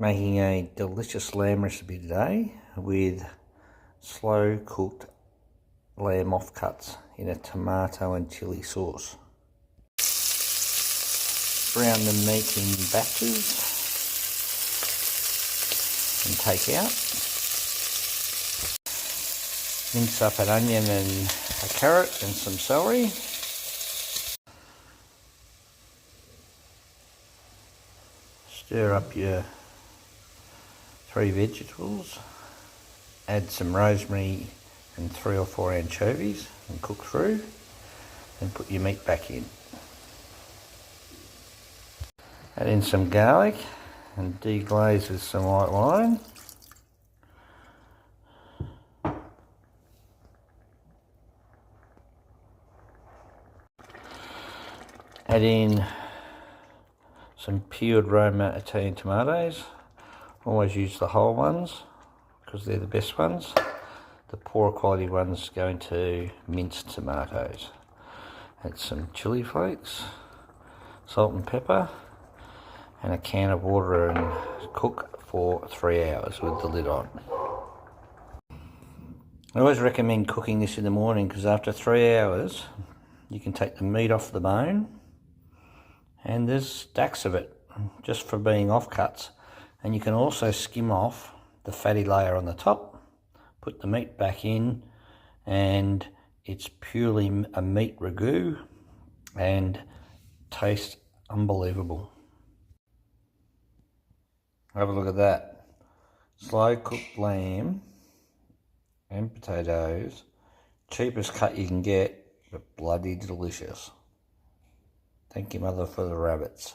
Making a delicious lamb recipe today with slow cooked lamb offcuts in a tomato and chilli sauce. Brown the meat in batches and take out. Mince up an onion and a carrot and some celery. Stir up your 3 vegetables, add some rosemary and 3 or 4 anchovies and cook through, then put your meat back in. Add in some garlic and deglaze with some white wine. Add in some peeled Roma Italian tomatoes. Always use the whole ones because they're the best ones. The poorer quality ones go into minced tomatoes. Add some chili flakes, salt and pepper, and a can of water and cook for 3 hours with the lid on. I always recommend cooking this in the morning because after 3 hours you can take the meat off the bone, and there's stacks of it just for being offcuts. And you can also skim off the fatty layer on the top, put the meat back in, and it's purely a meat ragu and tastes unbelievable. Have a look at that. Slow cooked lamb and potatoes. Cheapest cut you can get, but bloody delicious. Thank you, Mother, for the rabbits.